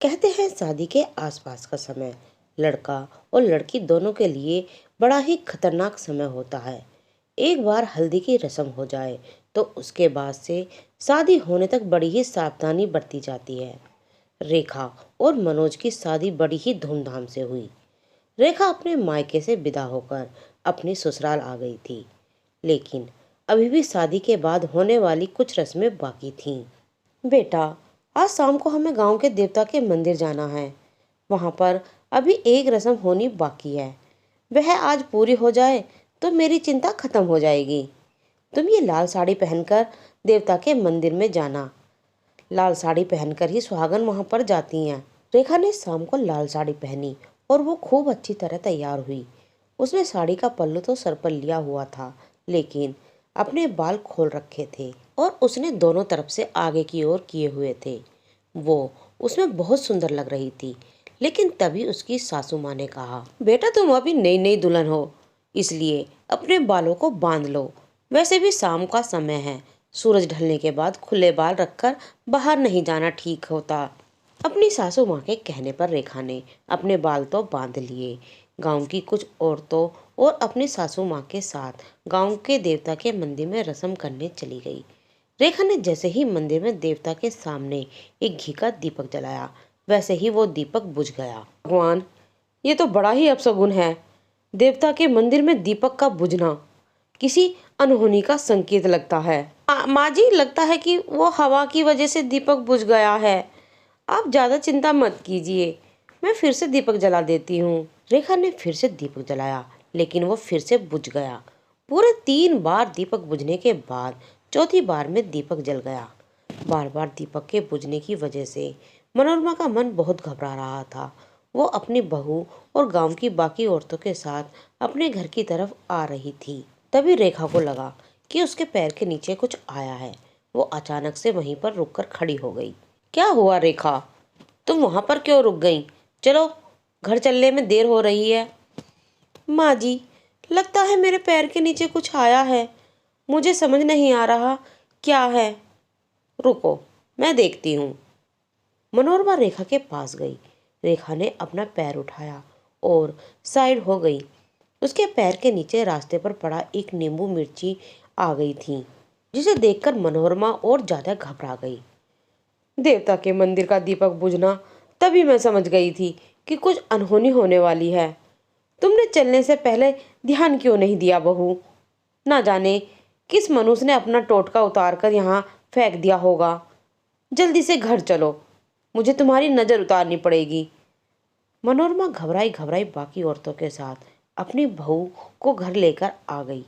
कहते हैं शादी के आसपास का समय लड़का और लड़की दोनों के लिए बड़ा ही खतरनाक समय होता है। एक बार हल्दी की रस्म हो जाए तो उसके बाद से शादी होने तक बड़ी ही सावधानी बरती जाती है। रेखा और मनोज की शादी बड़ी ही धूमधाम से हुई। रेखा अपने मायके से विदा होकर अपनी ससुराल आ गई थी, लेकिन अभी भी शादी के बाद होने वाली कुछ रस्में बाकी थीं। बेटा, आज शाम को हमें गांव के देवता के मंदिर जाना है। वहां पर अभी एक रस्म होनी बाकी है। वह आज पूरी हो जाए तो मेरी चिंता खत्म हो जाएगी। तुम ये लाल साड़ी पहनकर देवता के मंदिर में जाना। लाल साड़ी पहनकर ही सुहागन वहां पर जाती हैं। रेखा ने शाम को लाल साड़ी पहनी और वो खूब अच्छी तरह तैयार हुई। उसने साड़ी का पल्लू तो सर पर लिया हुआ था, लेकिन अपने बाल खोल रखे थे और उसने दोनों तरफ से आगे की ओर किए हुए थे। वो उसमें बहुत सुंदर लग रही थी, लेकिन तभी उसकी सासू माँ ने कहा, बेटा तुम अभी नई नई दुल्हन हो, इसलिए अपने बालों को बांध लो। वैसे भी शाम का समय है, सूरज ढलने के बाद खुले बाल रखकर बाहर नहीं जाना ठीक होता। अपनी सासू माँ के कहने पर रेखा ने अपने बाल तो बांध लिए। गांव की कुछ औरतों और अपनी सासू माँ के साथ गांव के देवता के मंदिर में रस्म करने चली गई। रेखा ने जैसे ही मंदिर में देवता के सामने एक घी का दीपक जलाया, वैसे ही वो दीपक बुझ गया। भगवान, ये तो बड़ा ही अपशगुन है। देवता के मंदिर में दीपक का बुझना किसी अनहोनी का संकेत लगता है। माँ जी, लगता है कि वो हवा की वजह से दीपक बुझ गया है। आप ज्यादा चिंता मत कीजिए, मैं फिर से दीपक जला देती हूँ। रेखा ने फिर से दीपक जलाया, लेकिन वो फिर से बुझ गया। पूरे 3 बार दीपक बुझने के बाद चौथी बार में दीपक जल गया। बार बार दीपक के बुझने की वजह से मनोरमा का मन बहुत घबरा रहा था। वो अपनी बहू और गांव की बाकी औरतों के साथ अपने घर की तरफ आ रही थी। तभी रेखा को लगा कि उसके पैर के नीचे कुछ आया है। वो अचानक से वहीं पर रुककर खड़ी हो गई। क्या हुआ रेखा, तुम वहां पर क्यों रुक गई? चलो, घर चलने में देर हो रही है। माँ जी, लगता है मेरे पैर के नीचे कुछ आया है। मुझे समझ नहीं आ रहा क्या है। रुको, मैं देखती हूँ। मनोरमा रेखा के पास गई। रेखा ने अपना पैर उठाया और साइड हो गई। उसके पैर के नीचे रास्ते पर पड़ा एक नींबू मिर्ची आ गई थी, जिसे देखकर मनोरमा और ज्यादा घबरा गई। देवता के मंदिर का दीपक बुझना, तभी मैं समझ गई थी कि कुछ अनहोनी होने वाली है। तुमने चलने से पहले ध्यान क्यों नहीं दिया बहू? ना जाने किस मनुष्य ने अपना टोटका उतार कर यहाँ फेंक दिया होगा। जल्दी से घर चलो, मुझे तुम्हारी नज़र उतारनी पड़ेगी। मनोरमा घबराई घबराई बाकी औरतों के साथ अपनी बहू को घर लेकर आ गई।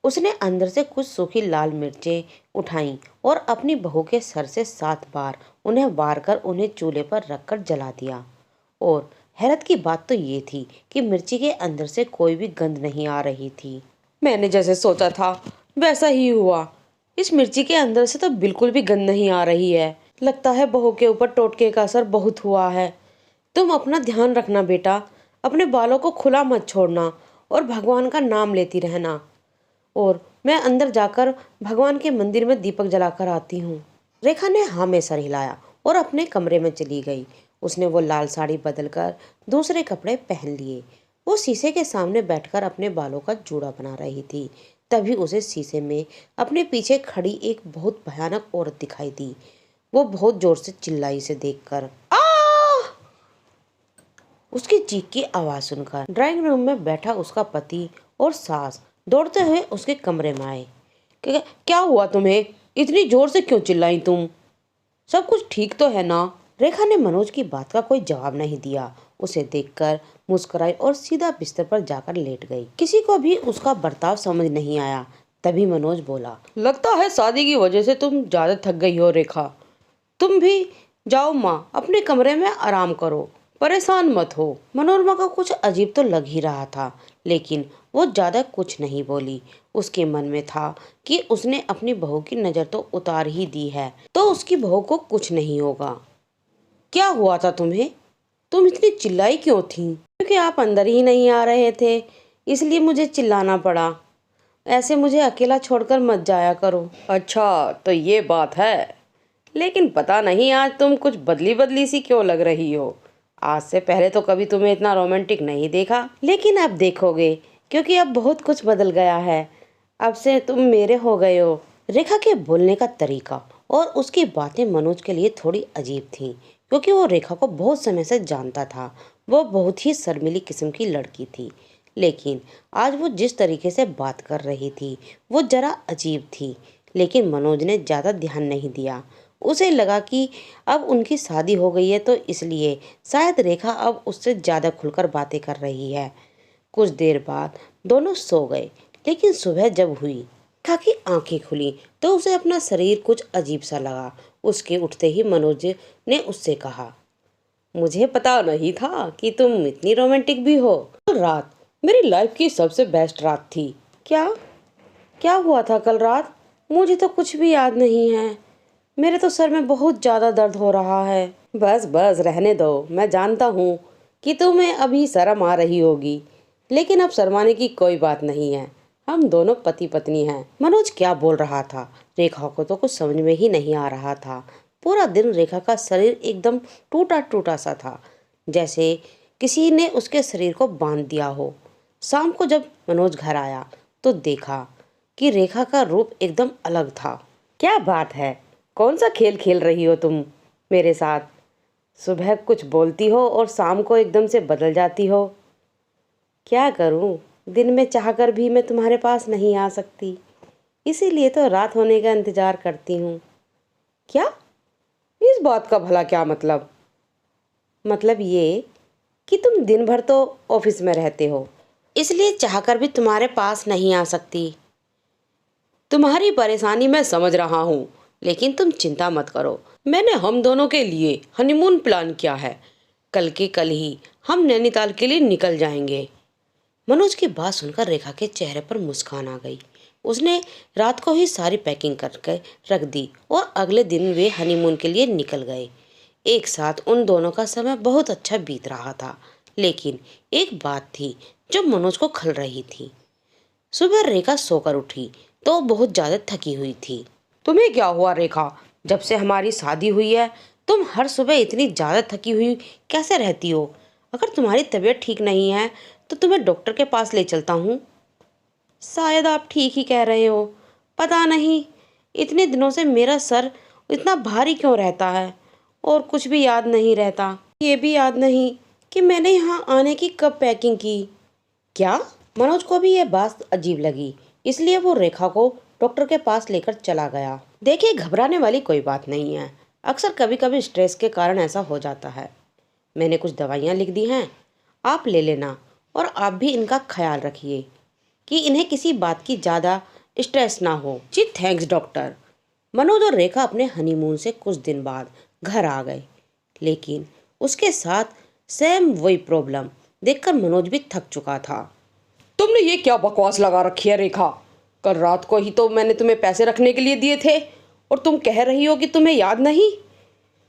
उसने अंदर से कुछ सूखी लाल मिर्चें उठाईं और अपनी बहू के सर से 7 बार उन्हें वार कर उन्हें चूल्हे पर रखकर जला दिया। और हैरत की बात तो ये थी कि मिर्ची के अंदर से कोई भी गंध नहीं आ रही थी। मैंने जैसे सोचा था वैसा ही हुआ। इस मिर्ची के अंदर से तो बिल्कुल भी गंध नहीं आ रही है। लगता है बहू के ऊपर टोटके का असर बहुत हुआ है। तुम अपना ध्यान रखना बेटा, अपने बालों को खुला मत छोड़ना और भगवान का नाम लेती रहना। और मैं अंदर जाकर भगवान के मंदिर में दीपक जलाकर आती हूँ। रेखा ने हाँ में सर हिलाया और अपने कमरे में चली गई। उसने वो लाल साड़ी बदलकर दूसरे कपड़े पहन लिए। वो शीशे के सामने बैठकर अपने बालों का जूड़ा बना रही थी। तभी उसे शीशे में अपने पीछे खड़ी एक बहुत भयानक औरत दिखाई दी। वो बहुत जोर से चिल्लाई इसे देखकर। आ! उसकी चीख की आवाज सुनकर ड्राइंग रूम में बैठा उसका पति और सास दौड़ते हुए उसके कमरे में आए। क्या हुआ तुम्हें? इतनी जोर से क्यों चिल्लाई तुम? सब कुछ ठीक तो है ना? रेखा ने मनोज की बात का कोई जवाब नहीं दिया। उसे देखकर मुस्कुराई और सीधा बिस्तर पर जाकर लेट गई। किसी को भी उसका बर्ताव समझ नहीं आया। तभी मनोज बोला, लगता है शादी की वजह से तुम ज्यादा थक गई हो रेखा। तुम भी जाओ माँ, अपने कमरे में आराम करो, परेशान मत हो। मनोरमा को कुछ अजीब तो लग ही रहा था, लेकिन वो ज्यादा कुछ नहीं बोली। उसके मन में था कि उसने अपनी बहू की नजर तो उतार ही दी है, तो उसकी बहू को कुछ नहीं होगा। क्या हुआ था तुम्हें? तुम इतनी चिल्लाई क्यों थी? क्योंकि आप अंदर ही नहीं आ रहे थे, इसलिए मुझे चिल्लाना पड़ा। ऐसे मुझे अकेला छोड़कर मत जाया करो। अच्छा, तो ये बात है। लेकिन पता नहीं आज तुम कुछ बदली बदली सी क्यों लग रही हो। आज से पहले तो कभी तुम्हें इतना रोमांटिक नहीं देखा। लेकिन अब देखोगे, क्योंकि अब बहुत कुछ बदल गया है। अब से तुम मेरे हो गए हो। रेखा के बोलने का तरीका और उसकी बातें मनोज के लिए थोड़ी अजीब थी, क्योंकि वो रेखा को बहुत समय से जानता था। वो बहुत ही शर्मीली किस्म की लड़की थी, लेकिन आज वो जिस तरीके से बात कर रही थी वो जरा अजीब थी। लेकिन मनोज ने ज़्यादा ध्यान नहीं दिया। उसे लगा कि अब उनकी शादी हो गई है, तो इसलिए शायद रेखा अब उससे ज़्यादा खुलकर बातें कर रही है। कुछ देर बाद दोनों सो गए, लेकिन सुबह जब हुई, रेखा की आंखें खुली तो उसे अपना शरीर कुछ अजीब सा लगा। उसके उठते ही मनोज ने उससे कहा, मुझे पता नहीं था कि तुम इतनी रोमांटिक भी हो। कल रात मेरी लाइफ की सबसे बेस्ट रात थी। क्या क्या हुआ था कल रात? मुझे तो कुछ भी याद नहीं है। मेरे तो सर में बहुत ज़्यादा दर्द हो रहा है। बस बस रहने दो। मैं जानता हूँ कि तुम्हें अभी शर्म आ रही होगी, लेकिन अब शर्माने की कोई बात नहीं है। हम दोनों पति पत्नी हैं। मनोज क्या बोल रहा था? रेखा को तो कुछ समझ में ही नहीं आ रहा था। पूरा दिन रेखा का शरीर एकदम टूटा टूटा सा था, जैसे किसी ने उसके शरीर को बांध दिया हो। शाम को जब मनोज घर आया तो देखा कि रेखा का रूप एकदम अलग था। क्या बात है, कौन सा खेल खेल रही हो तुम मेरे साथ? सुबह कुछ बोलती हो और शाम को एकदम से बदल जाती हो। क्या करूं, दिन में चाहकर भी मैं तुम्हारे पास नहीं आ सकती, इसीलिए तो रात होने का इंतजार करती हूँ। क्या? इस बात का भला क्या मतलब? मतलब ये कि तुम दिन भर तो ऑफिस में रहते हो, इसलिए चाहकर भी तुम्हारे पास नहीं आ सकती। तुम्हारी परेशानी मैं समझ रहा हूँ, लेकिन तुम चिंता मत करो। मैंने हम दोनों के लिए हनीमून प्लान किया है। कल के कल ही हम नैनीताल के लिए निकल जाएंगे। मनोज की बात सुनकर रेखा के चेहरे पर मुस्कान आ गई। उसने रात को ही सारी पैकिंग करके रख दी और अगले दिन वे हनीमून के लिए निकल गए। एक साथ उन दोनों का समय बहुत अच्छा बीत रहा था, लेकिन एक बात थी जो मनोज को खल रही थी। सुबह रेखा सोकर उठी तो बहुत ज़्यादा थकी हुई थी। तुम्हें क्या हुआ रेखा? जब से हमारी शादी हुई है तुम हर सुबह इतनी ज़्यादा थकी हुई कैसे रहती हो? अगर तुम्हारी तबीयत ठीक नहीं है तो तुम्हें डॉक्टर के पास ले चलता हूँ। शायद आप ठीक ही कह रहे हो। पता नहीं इतने दिनों से मेरा सर इतना भारी क्यों रहता है, और कुछ भी याद नहीं रहता। ये भी याद नहीं कि मैंने यहाँ आने की कब पैकिंग की। क्या? मनोज को भी यह बात अजीब लगी, इसलिए वो रेखा को डॉक्टर के पास लेकर चला गया। देखिए, घबराने वाली कोई बात नहीं है। अक्सर कभी कभी स्ट्रेस के कारण ऐसा हो जाता है। मैंने कुछ दवाइयाँ लिख दी हैं, आप ले लेना, और आप भी इनका ख्याल रखिए कि इन्हें किसी बात की ज़्यादा स्ट्रेस ना हो। जी थैंक्स डॉक्टर। मनोज और रेखा अपने हनीमून से कुछ दिन बाद घर आ गए, लेकिन उसके साथ सेम वही प्रॉब्लम देखकर मनोज भी थक चुका था। तुमने ये क्या बकवास लगा रखी है रेखा? कल रात को ही तो मैंने तुम्हें पैसे रखने के लिए दिए थे, और तुम कह रही हो कि तुम्हें याद नहीं।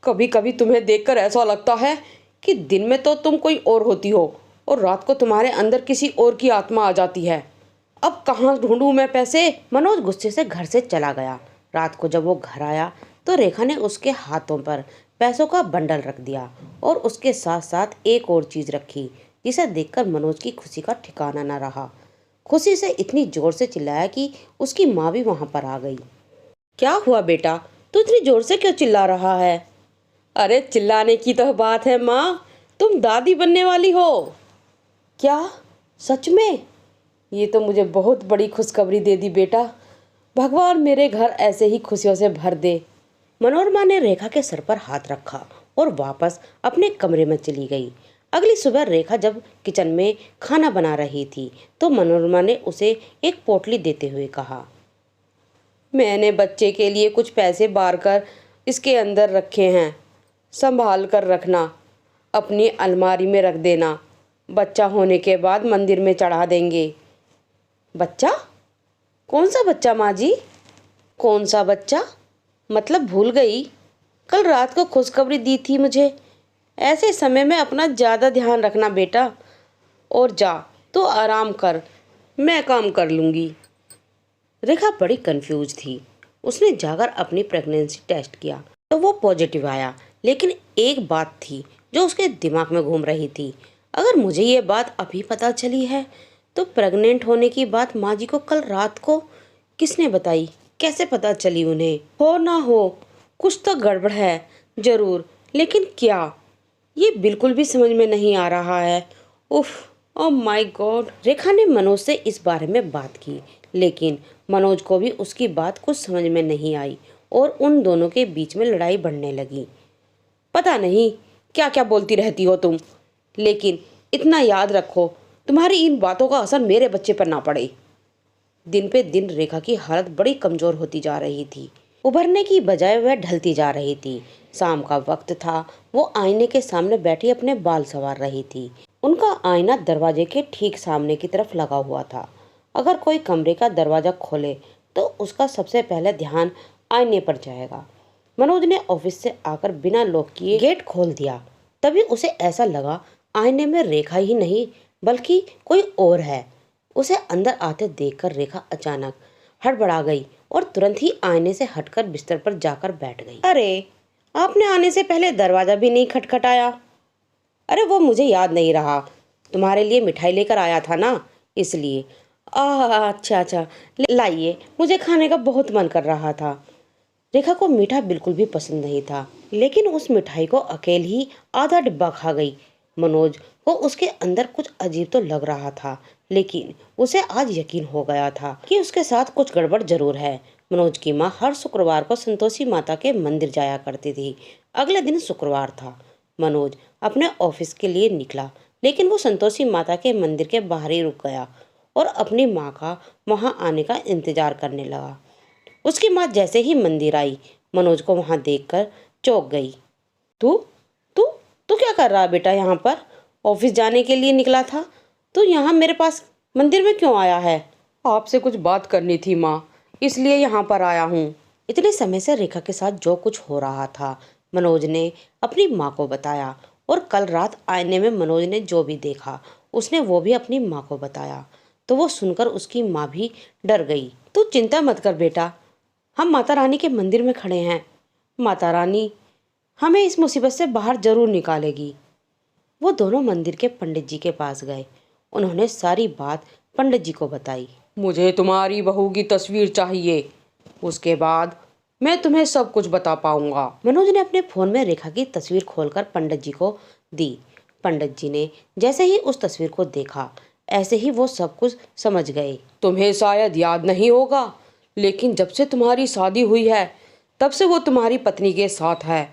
कभी कभी तुम्हें देखकर ऐसा लगता है कि दिन में तो तुम कोई और होती हो और रात को तुम्हारे अंदर किसी और की आत्मा आ जाती है। अब कहाँ ढूंढूं मैं पैसे? मनोज गुस्से से घर से चला गया। रात को जब वो घर आया तो रेखा ने उसके हाथों पर पैसों का बंडल रख दिया और उसके साथ साथ एक और चीज़ रखी, जिसे देखकर मनोज की खुशी का ठिकाना न रहा। खुशी से इतनी जोर से चिल्लाया कि उसकी माँ भी वहाँ पर आ गई। क्या हुआ बेटा, तू इतनी जोर से क्यों चिल्ला रहा है? अरे चिल्लाने की तो बात है माँ, तुम दादी बनने वाली हो। क्या? सच में? ये तो मुझे बहुत बड़ी खुशखबरी दे दी बेटा। भगवान मेरे घर ऐसे ही खुशियों से भर दे। मनोरमा ने रेखा के सर पर हाथ रखा और वापस अपने कमरे में चली गई। अगली सुबह रेखा जब किचन में खाना बना रही थी तो मनोरमा ने उसे एक पोटली देते हुए कहा, मैंने बच्चे के लिए कुछ पैसे बार कर इसके अंदर रखे हैं, संभाल कर रखना, अपनी अलमारी में रख देना। बच्चा होने के बाद मंदिर में चढ़ा देंगे। बच्चा? कौन सा बच्चा माँ जी? कौन सा बच्चा? मतलब भूल गई? कल रात को खुशखबरी दी थी मुझे। ऐसे समय में अपना ज़्यादा ध्यान रखना बेटा, और जा तो आराम कर, मैं काम कर लूँगी। रेखा बड़ी कंफ्यूज थी। उसने जाकर अपनी प्रेगनेंसी टेस्ट किया तो वो पॉजिटिव आया। लेकिन एक बात थी जो उसके दिमाग में घूम रही थी, अगर मुझे ये बात अभी पता चली है तो प्रेग्नेंट होने की बात माँ जी को कल रात को किसने बताई, कैसे पता चली उन्हें? हो ना हो कुछ तो गड़बड़ है जरूर, लेकिन क्या, ये बिल्कुल भी समझ में नहीं आ रहा है। उफ, ओ माय गॉड। रेखा ने मनोज से इस बारे में बात की, लेकिन मनोज को भी उसकी बात कुछ समझ में नहीं आई और उन दोनों के बीच में लड़ाई बढ़ने लगी। पता नहीं क्या क्या बोलती रहती हो तुम, लेकिन इतना याद रखो तुम्हारी इन बातों का असर मेरे बच्चे पर ना पड़े। दिन पे दिन रेखा की हालत बड़ी कमजोर होती जा रही थी। उभरने की बजाय वह ढलती जा रही थी। शाम का वक्त था। वो आईने के सामने बैठी अपने बाल संवार रही थी। उनका आईना दरवाजे के ठीक सामने की तरफ लगा हुआ था। अगर कोई कमरे का दरवाजा खोले तो उसका सबसे पहले ध्यान आईने पर जाएगा। मनोज ने ऑफिस से आकर बिना लॉक किए गेट खोल दिया। तभी उसे ऐसा लगा आईने में रेखा ही नहीं बल्कि कोई और है। उसे अंदर आते देखकर रेखा अचानक हड़बड़ा गई और तुरंत ही आईने से हटकर बिस्तर पर जाकर बैठ गई। अरे, आपने आने से पहले दरवाजा भी नहीं खटखटाया। अरे वो मुझे याद नहीं रहा, तुम्हारे लिए मिठाई लेकर आया था ना, इसलिए। अच्छा अच्छा, लाइए, मुझे खाने का बहुत मन कर रहा था। रेखा को मीठा बिल्कुल भी पसंद नहीं था, लेकिन उस मिठाई को अकेले ही आधा डिब्बा खा गई। मनोज को उसके अंदर कुछ अजीब तो लग रहा था, लेकिन उसे आज यकीन हो गया था कि उसके साथ कुछ गड़बड़ जरूर है। मनोज की माँ हर शुक्रवार को संतोषी माता के मंदिर जाया करती थी। अगले दिन शुक्रवार था। मनोज अपने ऑफिस के लिए निकला, लेकिन वो संतोषी माता के मंदिर के बाहर ही रुक गया और अपनी माँ का वहाँ आने का इंतजार करने लगा। उसकी माँ जैसे ही मंदिर आई, मनोज को वहाँ देखकर चौंक गई। तू तू तू क्या कर रहा है बेटा यहाँ पर? ऑफिस जाने के लिए निकला था, तू यहाँ मेरे पास मंदिर में क्यों आया है? आपसे कुछ बात करनी थी माँ, इसलिए यहाँ पर आया हूँ। इतने समय से रेखा के साथ जो कुछ हो रहा था मनोज ने अपनी माँ को बताया, और कल रात आईने में मनोज ने जो भी देखा उसने वो भी अपनी माँ को बताया। तो वो सुनकर उसकी माँ भी डर गई। तू चिंता मत कर बेटा, हम माता रानी के मंदिर में खड़े हैं। माता रानी हमें इस मुसीबत से बाहर जरूर निकालेगी। वो दोनों मंदिर के पंडित जी के पास गए। उन्होंने सारी बात पंडित जी को बताई। मुझे तुम्हारी बहू की तस्वीर चाहिए, उसके बाद मैं तुम्हें सब कुछ बता पाऊंगा। मनोज ने अपने फोन में रेखा की तस्वीर खोलकर पंडित जी को दी। पंडित जी ने जैसे ही उस तस्वीर को देखा, ऐसे ही वो सब कुछ समझ गए। तुम्हें शायद याद नहीं होगा, लेकिन जब से तुम्हारी शादी हुई है तब से वो तुम्हारी पत्नी के साथ है।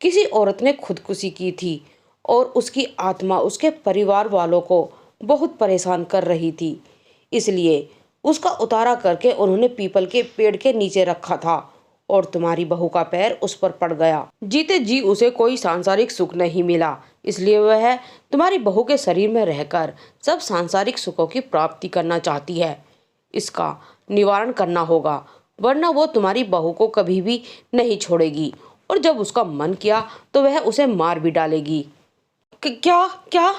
किसी औरत ने खुदकुशी की थी और उसकी आत्मा उसके परिवार वालों को बहुत परेशान कर रही थी, इसलिए उसका उतारा करके उन्होंने पीपल के पेड़ के नीचे रखा था और तुम्हारी बहू का पैर उस पर पड़ गया। जीते जी उसे कोई सांसारिक सुख नहीं मिला, इसलिए वह तुम्हारी बहू के शरीर में रहकर सब सांसारिक सुखों की प्राप्ति करना चाहती है। इसका निवारण करना होगा, वरना वो तुम्हारी बहू को कभी भी नहीं छोड़ेगी और जब उसका मन किया तो वह उसे मार भी डालेगी। क्या क्या?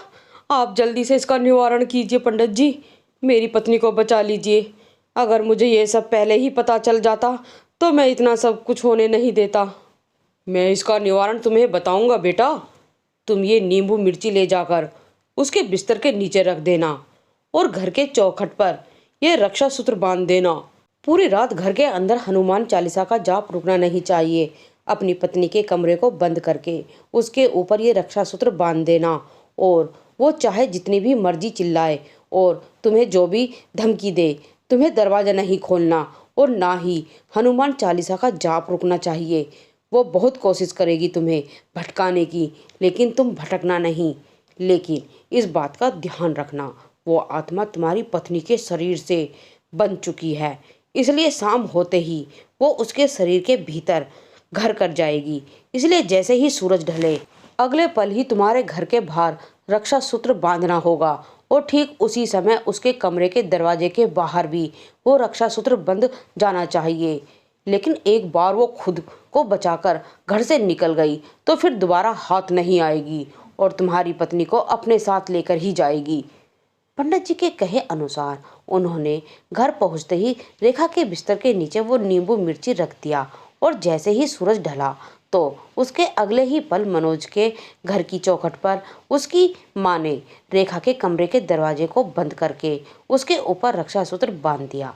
आप जल्दी से इसका निवारण कीजिए पंडित जी, मेरी पत्नी को बचा लीजिए। अगर मुझे ये सब पहले ही पता चल जाता तो मैं इतना सब कुछ होने नहीं देता। मैं इसका निवारण तुम्हें बताऊंगा बेटा। तुम ये नींबू मिर्ची ले जाकर उसके बिस्तर के नीचे रख देना और घर के चौखट पर यह रक्षा सूत्र बांध देना। पूरी रात घर के अंदर हनुमान चालीसा का जाप रुकना नहीं चाहिए। अपनी पत्नी के कमरे को बंद करके उसके ऊपर ये रक्षा सूत्र बांध देना, और वो चाहे जितनी भी मर्जी चिल्लाए और तुम्हें जो भी धमकी दे, तुम्हें दरवाज़ा नहीं खोलना और ना ही हनुमान चालीसा का जाप रुकना चाहिए। वो बहुत कोशिश करेगी तुम्हें भटकाने की, लेकिन तुम भटकना नहीं। लेकिन इस बात का ध्यान रखना, वो आत्मा तुम्हारी पत्नी के शरीर से बन चुकी है, इसलिए शाम होते ही वो उसके शरीर के भीतर घर कर जाएगी। इसलिए जैसे ही सूरज ढले अगले पल ही तुम्हारे घर के बाहर रक्षा सूत्र बांधना होगा, और ठीक उसी समय उसके कमरे के दरवाजे के बाहर भी वो रक्षा सूत्र बंद जाना चाहिए। लेकिन एक बार वो खुद को बचाकर घर से निकल गई तो फिर दोबारा हाथ नहीं आएगी और तुम्हारी पत्नी को अपने साथ लेकर ही जाएगी। पंडित जी के कहे अनुसार उन्होंने घर पहुंचते ही रेखा के बिस्तर के नीचे वो नींबू मिर्ची रख दिया, और जैसे ही सूरज ढला तो उसके अगले ही पल मनोज के घर की चौखट पर उसकी माँ ने रेखा के कमरे के दरवाजे को बंद करके उसके ऊपर रक्षा सूत्र बांध दिया।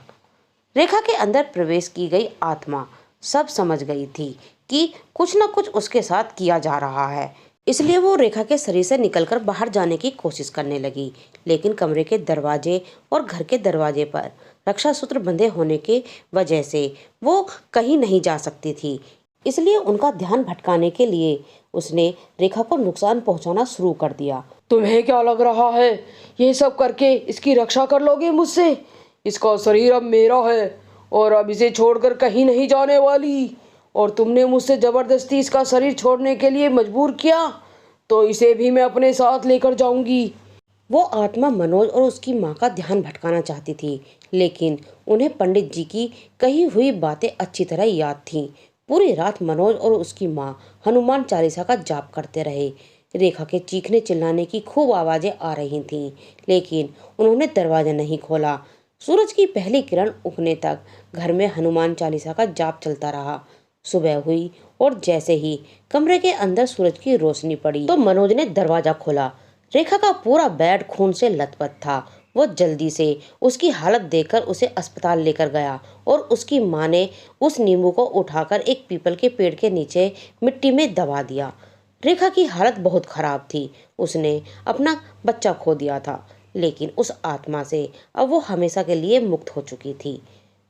रेखा के अंदर प्रवेश की गई आत्मा सब समझ गई थी कि कुछ न कुछ उसके साथ किया जा रहा है, इसलिए वो रेखा के शरीर से निकलकर बाहर जाने की कोशिश करने लगी। लेकिन कमरे के दरवाजे और घर के दरवाजे पर रक्षा सूत्र बंधे होने के वजह से वो कहीं नहीं जा सकती थी। इसलिए उनका ध्यान भटकाने के लिए उसने रेखा को नुकसान पहुंचाना शुरू कर दिया। तुम्हें क्या लग रहा है ये सब करके इसकी रक्षा कर लोगे मुझसे? इसका शरीर अब मेरा है और अब इसे छोड़कर कहीं नहीं जाने वाली। और तुमने मुझसे ज़बरदस्ती इसका शरीर छोड़ने के लिए मजबूर किया, तो इसे भी मैं अपने साथ लेकर जाऊंगी। वो आत्मा मनोज और उसकी माँ का ध्यान भटकाना चाहती थी, लेकिन उन्हें पंडित जी की कही हुई बातें अच्छी तरह याद थीं। पूरी रात मनोज और उसकी माँ हनुमान चालीसा का जाप करते रहे। रेखा के चीखने चिल्लाने की खूब आवाज़ें आ रही थीं, लेकिन उन्होंने दरवाजा नहीं खोला। सूरज की पहली किरण उगने तक घर में हनुमान चालीसा का जाप चलता रहा। सुबह हुई और जैसे ही कमरे के अंदर सूरज की रोशनी पड़ी तो मनोज ने दरवाजा खोला। रेखा का पूरा बेड खून से लथपथ था। वो जल्दी से उसकी हालत देखकर उसे अस्पताल लेकर गया और उसकी माँ ने उस नींबू को उठाकर एक पीपल के पेड़ के नीचे मिट्टी में दबा दिया। रेखा की हालत बहुत खराब थी। उसने अपना बच्चा खो दिया था, लेकिन उस आत्मा से अब वो हमेशा के लिए मुक्त हो चुकी थी।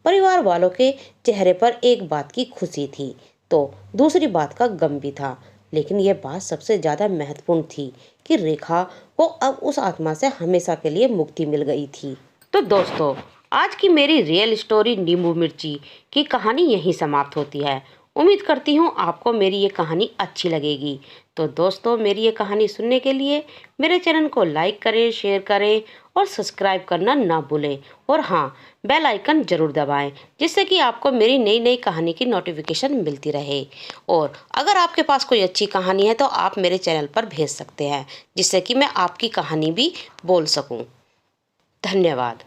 परिवार वालों के चेहरे पर एक बात की खुशी थी तो दूसरी बात का गम भी था, लेकिन यह बात सबसे ज़्यादा महत्वपूर्ण थी कि रेखा को अब उस आत्मा से हमेशा के लिए मुक्ति मिल गई थी। तो दोस्तों, आज की मेरी रियल स्टोरी नींबू मिर्ची की कहानी यहीं समाप्त होती है। उम्मीद करती हूँ आपको मेरी ये कहानी अच्छी लगेगी। तो दोस्तों, मेरी ये कहानी सुनने के लिए मेरे चैनल को लाइक करें, शेयर करें और सब्सक्राइब करना ना भूलें। और हाँ, बेल आइकन ज़रूर दबाएं, जिससे कि आपको मेरी नई नई कहानी की नोटिफिकेशन मिलती रहे। और अगर आपके पास कोई अच्छी कहानी है तो आप मेरे चैनल पर भेज सकते हैं, जिससे कि मैं आपकी कहानी भी बोल सकूं। धन्यवाद।